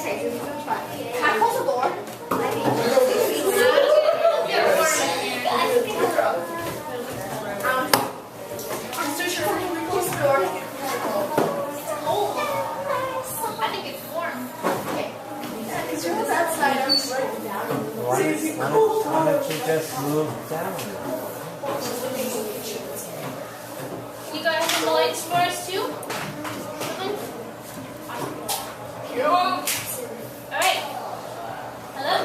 Can I close the door? I'm so sure when we close the door. It's cold. I think it's warm. Okay. It's yours outside. Why don't you just move down? You guys have the lights for us too? Alright. Hello?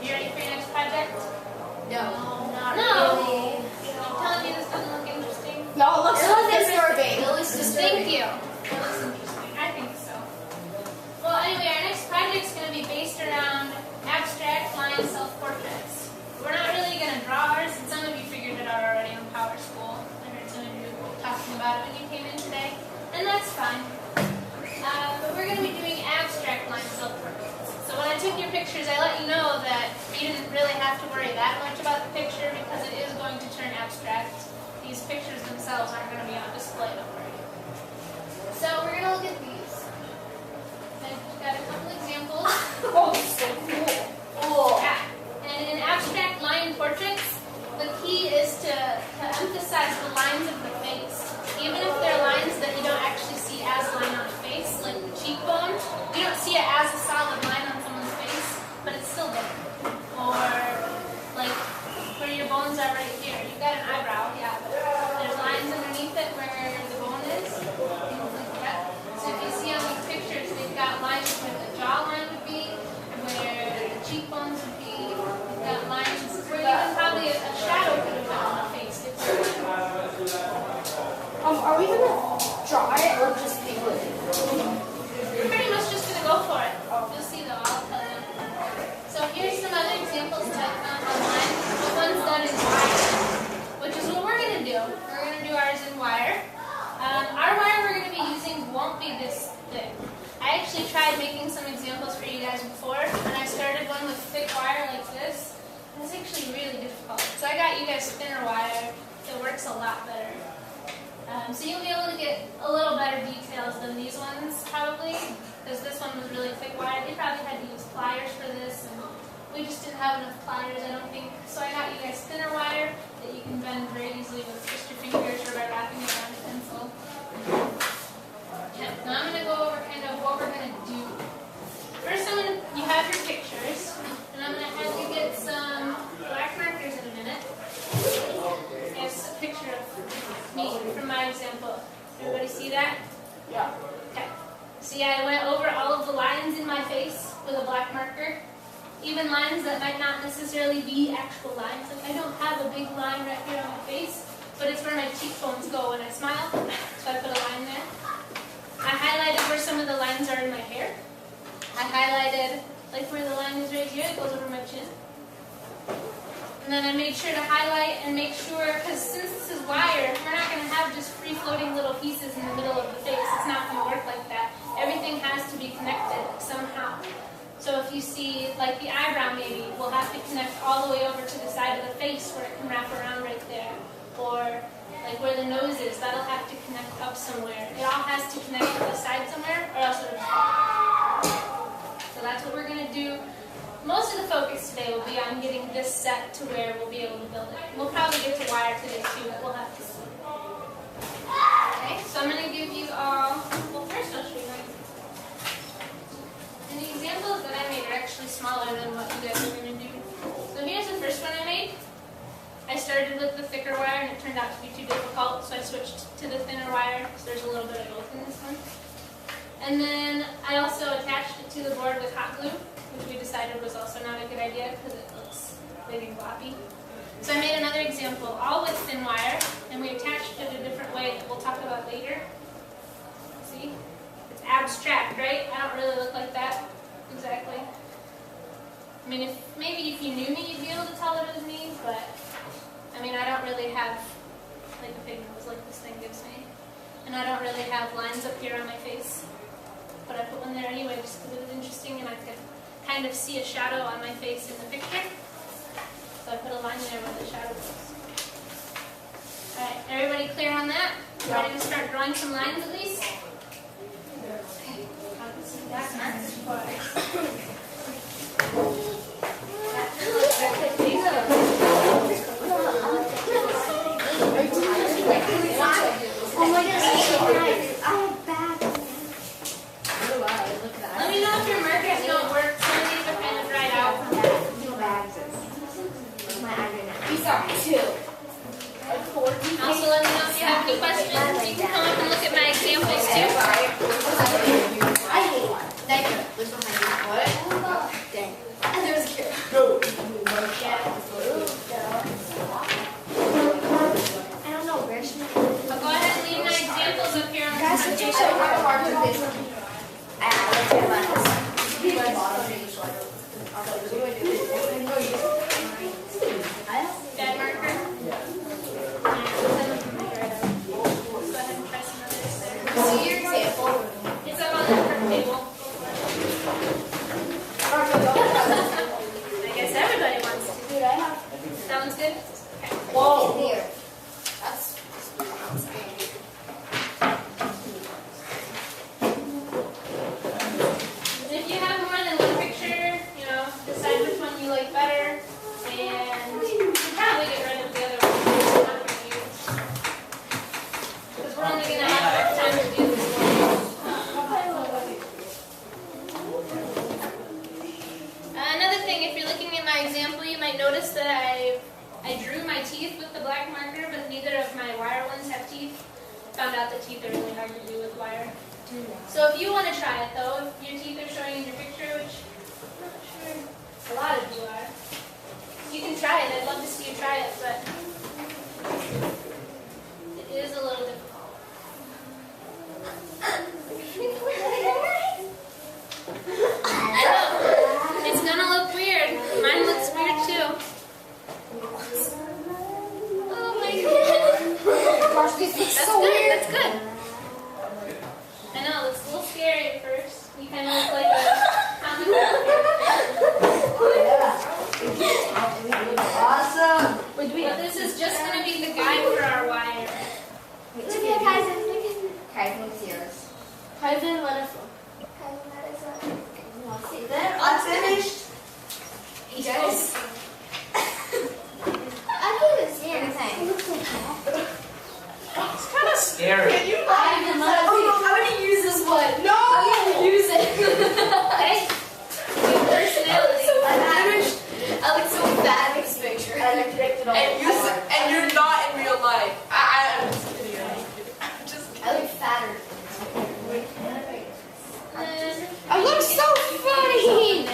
You ready for your next project? No. Not really. I'm telling you this doesn't look interesting. No, it looks disturbing. Thank you. It looks interesting. I think so. Well, anyway, our next project is going to be based around abstract line self-portraits. We're not really going to draw ours, and some of you figured it out already on Power School. I heard some of you talking about it when you came in today, and that's fine. But we're going to be doing abstract line self-portraits. So when I took your pictures, I let you know that you didn't really have to worry that much about the picture because it is going to turn abstract. These pictures themselves aren't going to be on display, don't worry. So we're going to look at these. I've got a couple examples. Oh, so cool. Cool. Yeah. And in abstract line portraits, the key is to emphasize the lines of the face. Even if they're lines that you don't actually see as a line on the face, like the cheekbone, you don't see it as a solid line on someone's face, but it's still there. Or like where your bones are right here. You've got an eyebrow, yeah, but there's lines underneath it where the bone is, things like that. So if you see on these pictures, they've got lines where the jawline would be, where the cheekbones would be. They've got lines where even probably a shadow could have been on the face. Are we gonna draw it or just be with it? We're pretty much just gonna go for it. You'll see though, I'll tell you. So here's some other examples that I found online. The one's done in wire, which is what we're gonna do. We're gonna do ours in wire. Our wire we're gonna be using won't be this thick. I actually tried making some examples for you guys before, and I started one with thick wire like this. And it's actually really difficult. So I got you guys thinner wire. It works a lot better. So you'll be able to get a little better details than these ones, probably, because this one was really thick wire. They probably had to use pliers for this, and we just didn't have enough pliers, I don't think. So I got you guys thinner wire that you can bend very easily with just your fingers or by wrapping it around a pencil. Okay, now I'm going to go over kind of what we're going to do. First, you have your pictures, and I'm going to have you get some black markers in a minute. Here's a picture of me from my example. Everybody see that? Yeah. Okay. See, I went over all of the lines in my face with a black marker. Even lines that might not necessarily be actual lines. Like I don't have a big line right here on my face, but it's where my cheekbones go when I smile. So I put a line there. I highlighted where some of the lines are in my hair. I highlighted like where the line is right here. It goes over my chin. And then I made sure to highlight and make sure, because since this is wire, we're not going to have just free-floating little pieces in the middle of the face. It's not going to work like that. Everything has to be connected somehow. So if you see, like the eyebrow maybe, we'll have to connect all the way over to the side of the face where it can wrap around right there. Or like where the nose is, that'll have to connect up somewhere. It all has to connect to the side somewhere, or else it'll fall. So that's what we're going to do. Most of the focus today will be on getting this set to where we'll be able to build it. We'll probably get to wire today too, but we'll have to see. Okay, so I'm going to give you all, well first I'll show you my examples. And the examples that I made are actually smaller than what you guys are going to do. So here's the first one I made. I started with the thicker wire and it turned out to be too difficult, so I switched to the thinner wire, so there's a little bit of both in this one. And then I also attached it to the board with hot glue, which we decided was also not a good idea because it looks big and gloppy. So I made another example, all with thin wire, and we attached it a different way that we'll talk about later. See? It's abstract, right? I don't really look like that exactly. I mean, maybe if you knew me, you'd be able to tell it was me, but I mean, I don't really have like a big nose like this thing gives me. And I don't really have lines up here on my face. But I put one there anyway just because it was interesting and I could kind of see a shadow on my face in the picture. So I put a line there where the shadow goes. Alright, everybody clear on that? Ready to start drawing some lines at least? Okay. Sorry, too. Also, let me know if you have any questions. You can come up and look at my examples too. I hate one. Negative. Look behind you. What? Dang. And there's a kid. I don't know where she went. But go ahead and leave my examples up here on the presentation. So hard to this. Bad marker? Alright, go ahead and try some others there. See your example. It's up on the curve table. I guess everybody wants to. Dude, I have. That one's good? Whoa. Here. That's. If you have more than one picture, you know, decide which one you like better, and you can probably get rid of the other one if it's not for you. Because we're only going to have time to do this one. Another thing, if you're looking at my example, you might notice that I drew my teeth with the black marker, but neither of my wire ones have teeth. Found out that teeth are really hard to do with wire. So if you want to try it though, if your teeth are showing in your picture, which I'm not sure a lot of you are, you can try it. I'd love to see you try it, but it is a little difficult. I know. It's gonna look weird. Mine looks weird too. Oh my god. Gosh, this looks That's so good. weird. That's good. I know, it's a little scary at first. You kind of look like a comic Awesome. book. But this is just going to be the guide for our wire. Look at Kaizen. Kaizen, what's yours? Kaizen, let us I'm finished. You guys? I can't even see anything. It's kind of scary. Can you I'm gonna use this one. No! I'm gonna use it. Hey, good personality. I look so bad in this picture. And you're not in real life. I'm just kidding. I'm just kidding. I look fatter. I look so funny.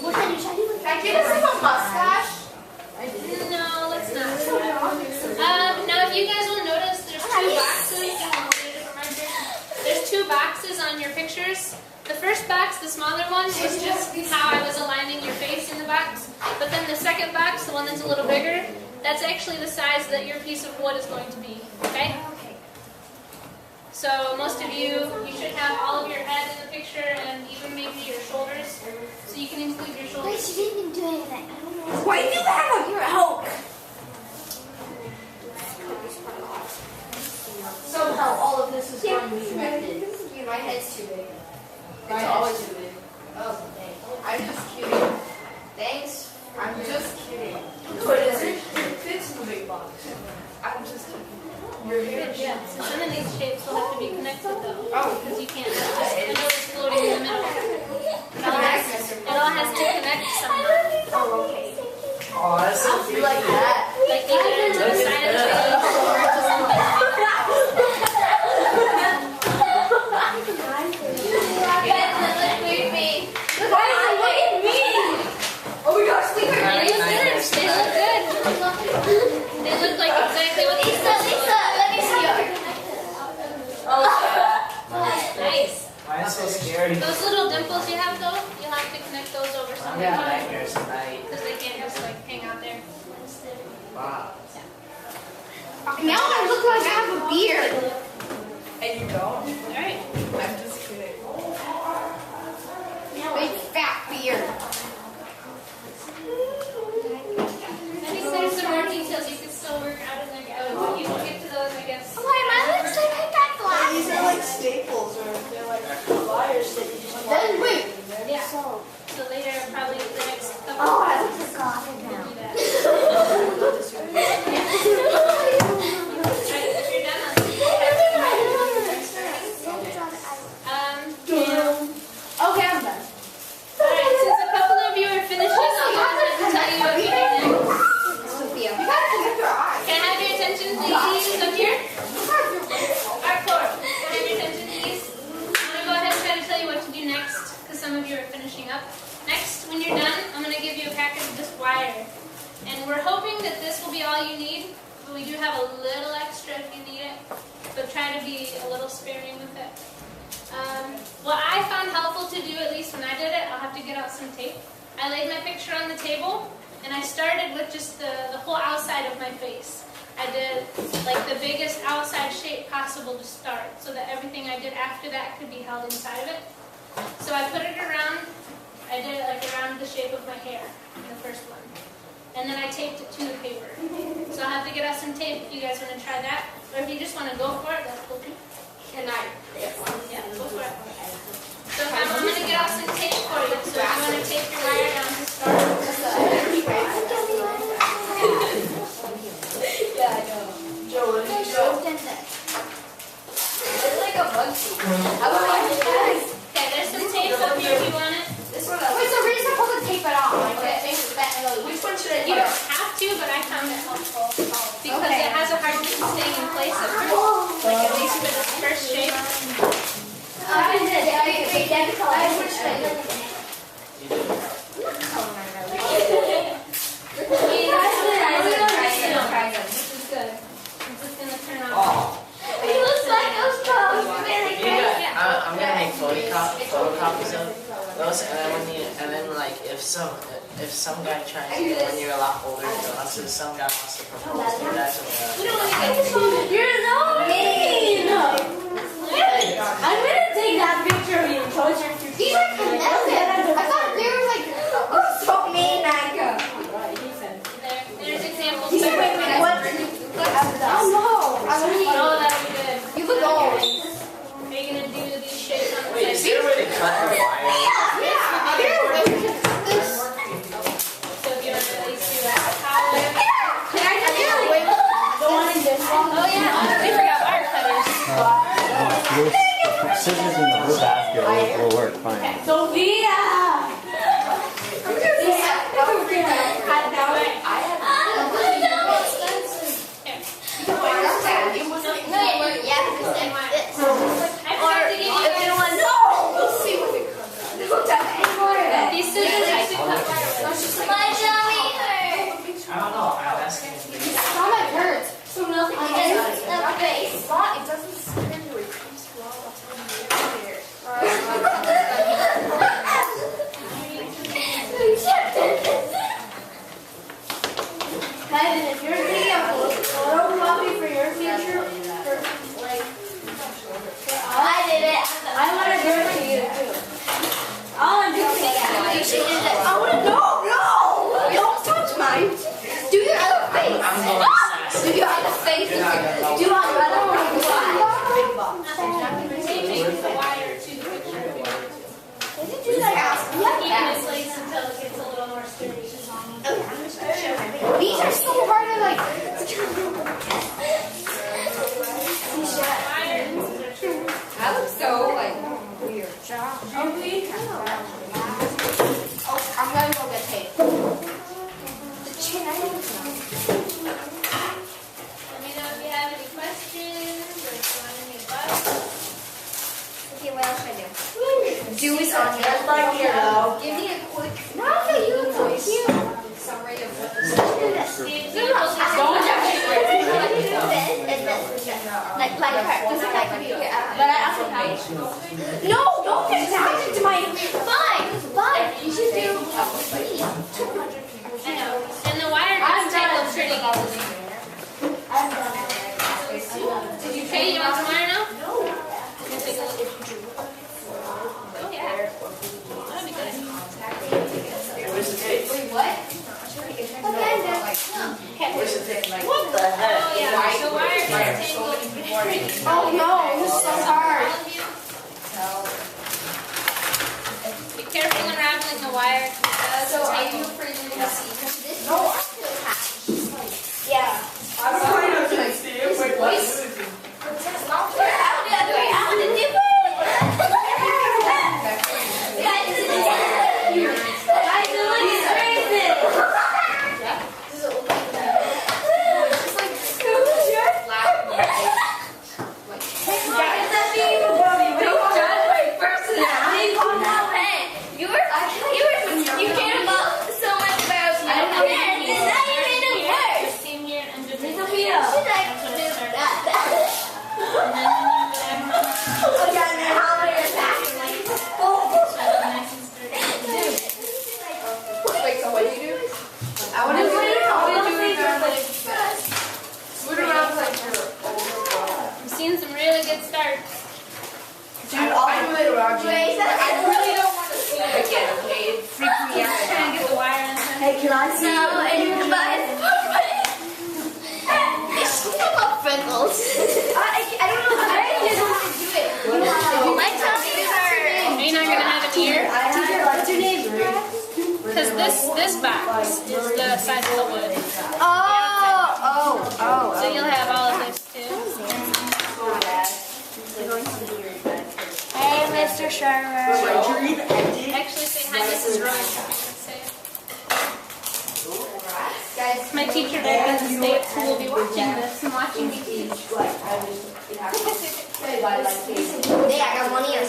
What can you try to do? Can I get us a mustache? No, let's not. Now, if you guys will notice, there's two boxes on your pictures. The first box, the smaller one, was just how I was aligning your face in the box. But then the second box, the one that's a little bigger, that's actually the size that your piece of wood is going to be. Okay? So most of you should have all of your head in the picture and even maybe your shoulders. So you can include your shoulders. Wait, she didn't even do anything. I don't know. Why do you have your help? Somehow all of this is going to be connected. My head's too big. It's always too big. Oh, thanks. I'm just kidding. Thanks. I'm just kidding. No, it isn't. It fits in the big box. I'm just kidding. Your hair. Yeah, so some of these shapes will have to be connected though. Oh. Because you can't just a nose floating in the middle. It all has to connect somehow. Oh, okay. Oh, that's so You like that? Like either to the side of the page or to something. Why does it look at me? Oh my gosh, we were They look good. They look good. They look like exactly what they're supposed to look. let me see yours. Nice. Mine's so scary. Those little dimples you have though, you'll have to connect those over I'm something. having nightmares tonight. Because they can't just like hang out there. Wow. Now I look like I have a beard. And you don't? Alright. I'm just kidding. Big fat beard. I think there's some more details you could still work out in there. But you can get to those, I guess. Why my lips like I got These are like staples or they're like wires that you just Then wait. Yeah. So later, probably the next couple Oh, I classes, look like God we'll now. do that. Alright, if you're done, some of you are finishing up. Next, when you're done, I'm going to give you a package of this wire. And we're hoping that this will be all you need, but we do have a little extra if you need it. But try to be a little sparing with it. What I found helpful to do, at least when I did it, I'll have to get out some tape. I laid my picture on the table, and I started with just the whole outside of my face. I did like the biggest outside shape possible to start, so that everything I did after that could be held inside of it. So I put it around, I did it like around the shape of my hair in the first one. And then I taped it to the paper. So I'll have to get out some tape if you guys want to try that. Or if you just want to go for it, that's cool too. Can I? Yeah, go for it. So I'm going to get out some tape for you. So if you want to tape your wire down to start. Yeah, I know. Joe, what did you show? It's like a monkey. I would like this. Okay, there's some tape up here if you want it. This one. Wait, so we're supposed to tape it on? Like that thing that. Which one should I You put? don't have to, but I found it helpful. Because it has a hard time staying in place at first. Like at least for this first shape. I'm gonna make photocopies of those, and then like if some guy tries to, when you're a lot older than us, if some guy wants to propose to you guys, You're so mean! I'm gonna take that picture of you and post your future. These are connected. I thought they were like, oh, so mean, Nika. There's examples. Wait, what? Oh no! Oh, that'll be good. You look old. Are you gonna do these shapes on the wait, is side? there a way to cut the wire? Yeah! Here, this. So if you want to at least do that, how Can I just do it? The one in this one? Oh yeah, we forgot wire cutters. Scissors in the blue basket will work fine. Sophia! These scissors actually cut wire. I don't know. I'm asking. Stomach hurts. So nothing It doesn't scare you. It comes well. Kevin, if you're getting a photo copy for your future, I did it. I want to do it for you too. I want to do it for you. You should do that. I want to. No! Don't touch mine. Do your other face. I'm going Do your other face. Do your other face. Taping the wire to the picture. Do that. Keep it in place until it gets a little more sturdy. These are so hard to like. That looks so like weird. Oh, I'm gonna go get tape. The chin, I don't know. Let me know if you have any questions or if you want any advice. Okay, what else should I do? Do it on your right here, though. Give me a quick. No, you look so cute. Summary of what this is. The examples is Like her, just like here. But I also have. No, don't attach it to my. Fine, you should do. 200 people. I know. And the wire does tangle pretty easily. I'm done. Okay, you want some wire now? No. Can you take a look? Oh yeah. That'll be good. Where's the tape? Wait, what? Okay, Where's the tape? What the heck? Oh yeah, the wire gets tangled pretty easily. Oh no, this is so hard. All of you, be careful unraveling the wire because it does tangle pretty easily. No, I feel happy. Yeah. I'm trying to see it. Wait, what is it? on here. What's your name? Because this box is the size of the wood. So you'll have all of this too. Hey, Mr. Shermer. Actually, say hi, Mrs. Roy. Say it. My teacher back in the States who will be watching this and watching me teach. Hey, I got one ear.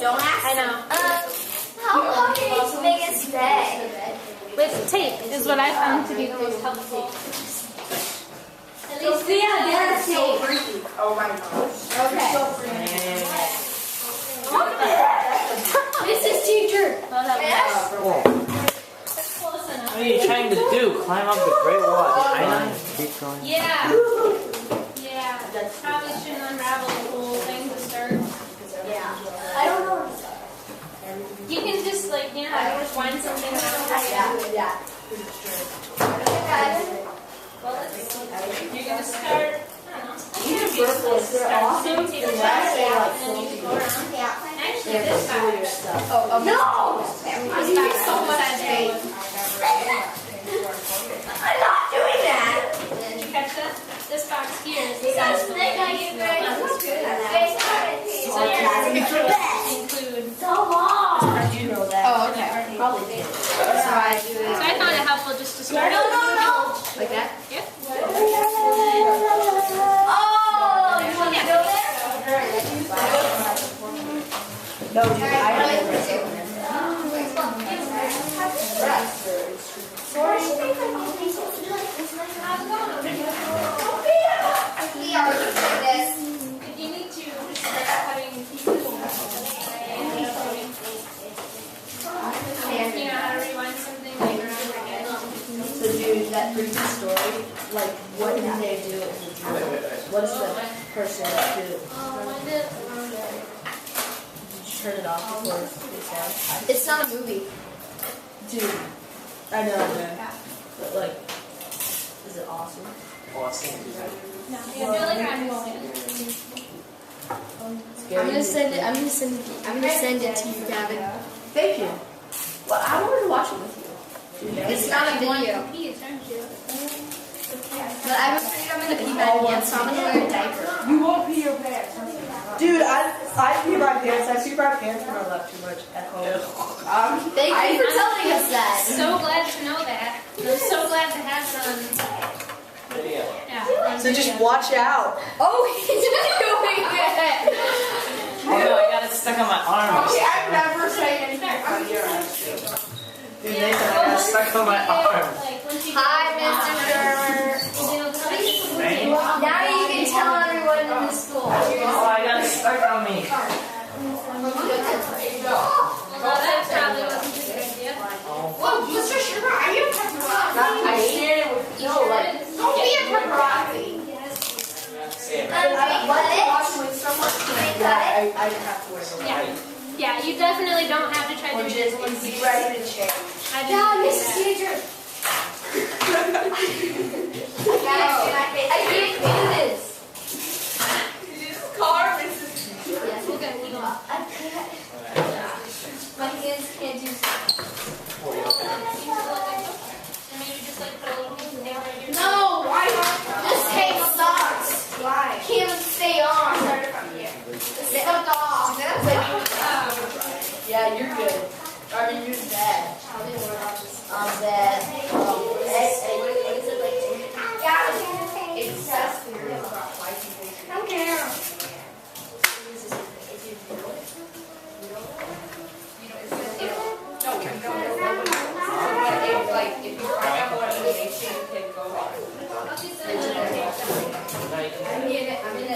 Don't ask. I know. How long can you make it stay? With tape is what I found to be the most helpful. At least Get tape. Oh my gosh. Okay. Mrs. Teacher. Well, that that's close enough. What are you trying to do? Climb up the Great Wall of China? Keep going. Yeah. Yeah. Probably shouldn't unravel the whole thing to start. Yeah. I don't know. You can just like, just wind something out. Yeah. Well, you're gonna start. I don't know. They're awesome. Maybe take a back and then you can go around. Actually, this box. No! This box is what I did. I'm not doing that. Did you catch that? This box here is the size of the wood. So you're going to include. So long. Oh, okay. Probably did. So I found it helpful just to start. No. Like that? Yep. Oh, you want to go there? No, dude, I don't If you need to, just start cutting pieces. You know how to rewind something later on again. So, dude, that previous story, like, what did they do in the dream? What does the person do? When did Did you turn it off before it said? It's not a movie. Dude, I know, man. But, like, is it awesome? Awesome. No, you do it like I'm going. Scary. I'm gonna send it to you, Gavin. Thank you. Well, I wanted to watch it with you. Dude, It's not a video. Piece, aren't you? But I'm afraid I'm gonna pee my pants, so I'm gonna wear a diaper. You won't pee your pants. Dude, I pee my pants. I pee my pants when I left too much at home. Thank you for telling us that. So glad to know that. I'm so glad to have it on. Video. Yeah. So just watch out. Oh, he's doing it. Oh no, I got it stuck on my arm. I've never said anything. Dude, Nathan, I got it stuck on my arm. Hi, Mr. Shermer. Now you can tell everyone in the school. Oh, I got it stuck on me. Well, that probably wasn't a good idea. Whoa, Mr. Shermer, are you a pepperoni? I shared it with Don't be a pepperoni. I have to wear the Yeah. Yeah, you definitely don't have to try to do this. be ready to change. I didn't Yeah, do Mrs. that. Teacher. I can't do this. Yes, we'll get legal. I can't. My hands can't do stuff. And maybe just like put a little piece of tape right here. No, why not? This tape sucks. Why? Can't even stay on. It sucked off. Yeah, you're good. I mean, you're dead. I'm dead. Yeah, it's just weird. I don't care.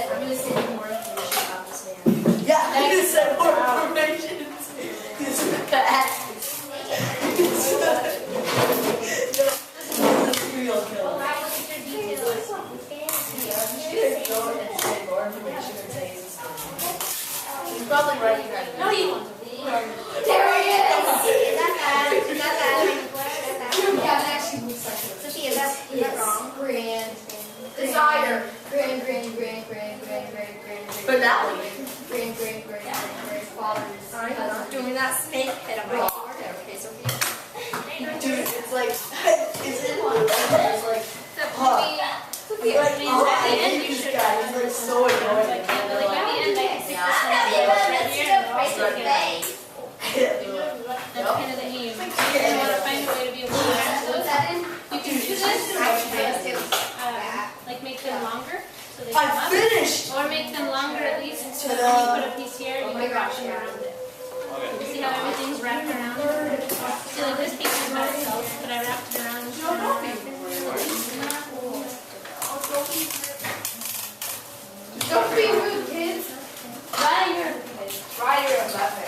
I'm gonna send you more information about this man. Yeah, I just said more information. Serial killer. More information and say he's probably right, you guys. No, you won't. There he is! Yeah, it actually looks like it. Sophia, is that wrong? Grand. Desire. Grand. Finale. Grand. snake head on my head. Okay, so Dude, it's like, it's in one. It's like, these guys are so annoying. That's kind of the aim. If you want to find a way to be able to match those, you can do this, like make them longer, so they come I'm up, finished! or make them longer at least, so that when you put a piece here, you can wrap them around it. You see how everything's wrapped around it? See, like this piece is by itself, but I wrapped it around. Don't be rude, kids. Ryder, you're 11.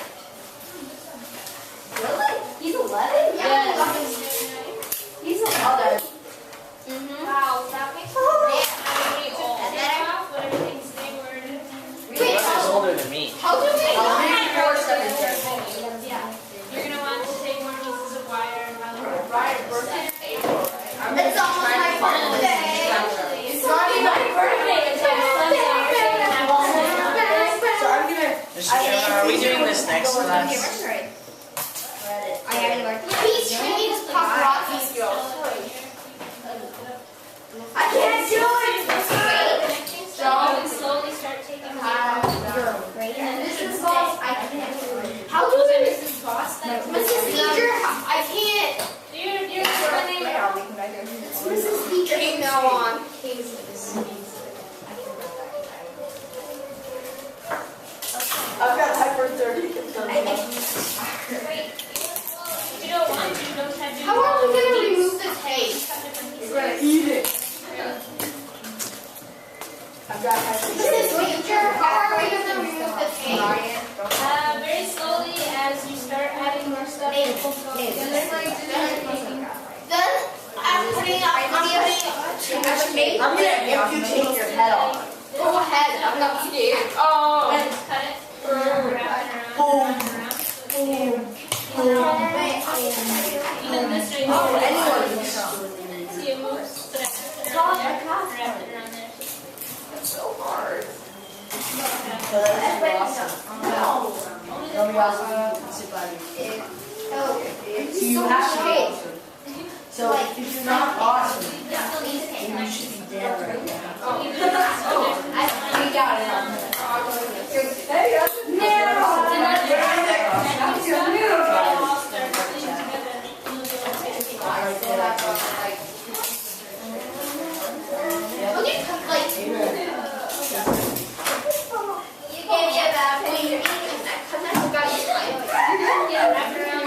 Really? He's 11? Yeah. He's 11. Wow, that makes me really old. Take off what everything's they were. Wes is older than me. How do we Yeah. You're gonna want to take more pieces of wire and Ryder's birthday is April, right? It's almost my birthday. Actually, It's not even my birthday. It's my birthday. So I'm gonna. Mr. Trevor, are we doing this next class? He's shooting his paparazzi skills. I can't do it. So you can slowly start taking the This is boss. I can't do it. How do Was we? it Mrs. Boss? Mrs. Teacher, I can't. You're running. Mrs. Teacher from now on. I've got hyperthermia. Wait. You don't want to. Don't have to. How are we gonna remove the tape? We're gonna eat it. I've got hyperthermia. Mrs. Teacher, how are we gonna remove the tape? Very slowly as you start adding more stuff. Then I'm putting up. I'm gonna too much tape. I'm gonna amputate your head off. Go ahead. I'm not scared. Oh. Then cut it. Wrap it around. Even this right here. Oh, anyone can See it moves. So I wrap it around there. It's so hard. You have to be awesome. So if you're not awesome, then you should be dead right now. We got it. Okay, like you gave me a bad point. Because I forgot you. Yeah, wrap it around.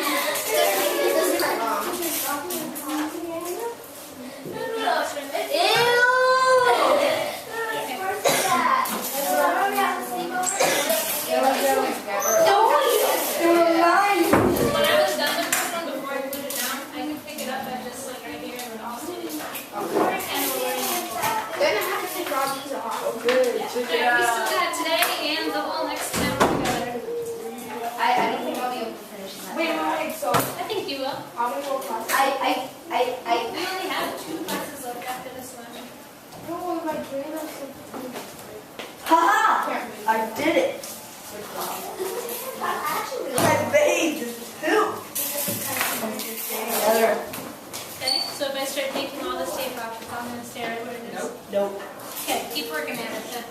When I was done with this one before I put it down, I could pick it up and just like right here and it would all stay. And we're Good. Check it we still out. got today and the whole next time we're together. I don't think I'll be able to finish that. Wait, so I think you will. how many more classes? We only have 2 classes left after this one. Haha! I did it. I made two. Okay, so if I start taking all this tape off, it's all going to stay right where it is. Nope. Okay, keep working at it then.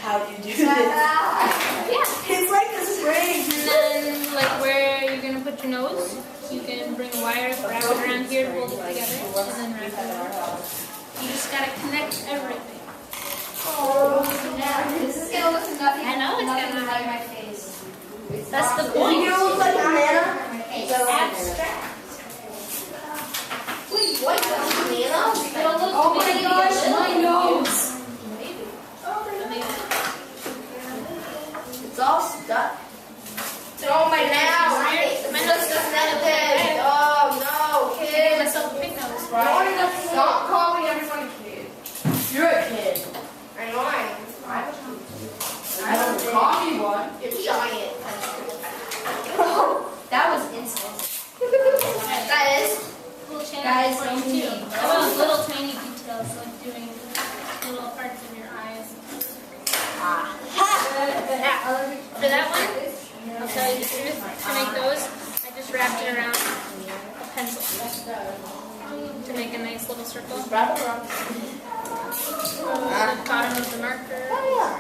How do you do this? Yeah. It's like a spring. And then, like where you're going to put your nose, you can bring a wire, wrap it around here to hold it together, and then wrap it around. You just got to connect everything. This is gonna look nothing. I know it's nothing gonna like my face. That's the You point. look like a banana. Abstract. Wait, what? Banana? It'll look Oh my maybe gosh, a my little nose. Maybe. It's all stuck. Oh my now. My nose is Nothing. Oh no, I gave kid. myself a big nose. Stop calling everyone a kid. You're a kid. I know I am. I don't call me one. You're giant. That was instant. That is. Cool channel Guys, for you don't too. need- I want little tiny details like doing little parts of your eyes. For that one, I'll tell you the truth. To make those, I just wrapped it around a pencil to make a nice little circle. Wrap it around. The bottom of the marker. Oh, Yeah.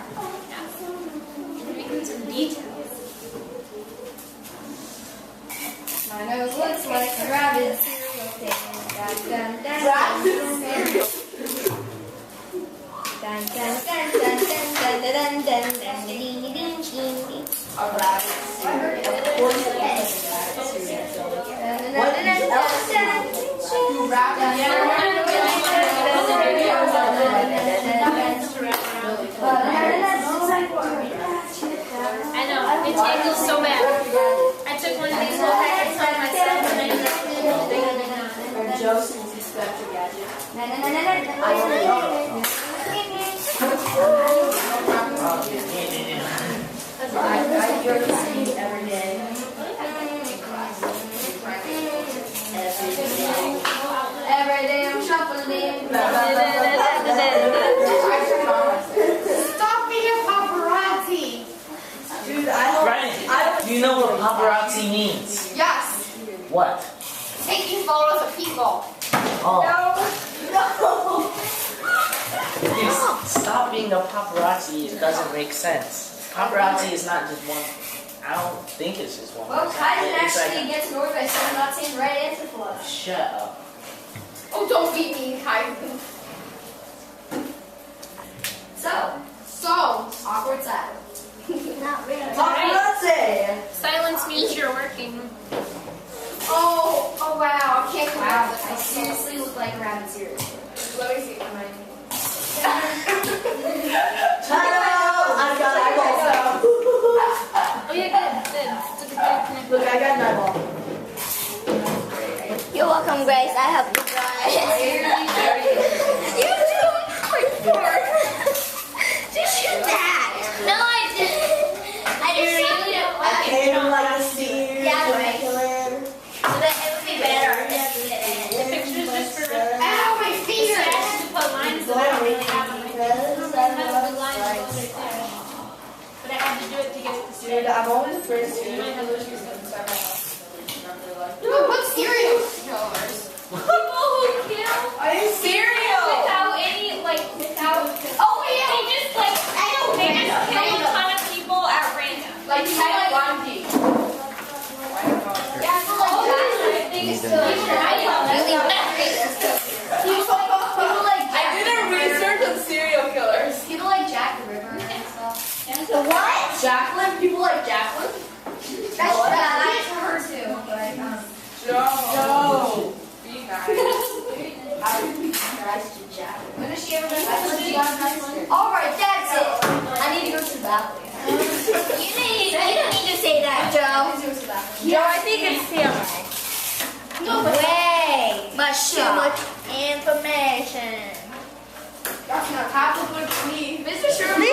Making some details. my nose looks like a rabbit cereal thing. Dun, dun, dun, Rabbit cereal. Dun, dun, dun, dun, dun, dun, dun, dun, dun, ding, ding, ding, ding. A rabbit cereal. Of course it is a rabbit cereal. What else you wrap it I know, it tangles so bad. I took one of these little packets on myself and I just Or Joseph's Inspector Gadget. I hear the same every day. Every day I'm shuffling. Stop being a paparazzi! Dude, Ryan, do you know what paparazzi means? Yes! What? Taking photos of people. Oh, No! please stop being a paparazzi. It doesn't make sense. Paparazzi is not just one. I don't think it's just one. Well, Kaizen It's like actually gets annoyed by someone not saying the right answer for us. Shut up. Oh, don't be mean, Kaizen. So, awkward silence. Not really. Paparazzi! silence means you're working. Oh wow, I can't Wow, believe I seriously look like a rabbit cereal. Let me see what mine I got eyeball. Oh yeah, good. It's a good connect. Look, I got an eyeball. You're welcome, Grace. I helped you draw You do Just your dad. No, I didn't. I just really don't I came like a steer. Yeah, right. So that it would be better if you did it. The picture's just for reference. Ow, my I finger! had to put lines that I don't really have on my face. I have good lines over there. But I had to do it to get it to Dude, stay. I'm only the first You might have those yourself. Dude, what serial killers? People who kill Are you serial? without any, like, without... Oh yeah! They just, like, they just kill a ton of people at random. Like Ted Bundy. Yeah, so like that. Things Need to, them. People like I did a research on serial killers. People like Jack the Ripper and stuff. The what? Jacqueline? People like Jacqueline? That's What? that's her too. But No. Be nice. I would be nice to Jack. When has she ever been nice? All right, that's it. I need to go to the bathroom. You don't need to say that, Joe. Joe, I think it's TMI. No way. Much too much information. That's not half of what me. Mr. Sherman.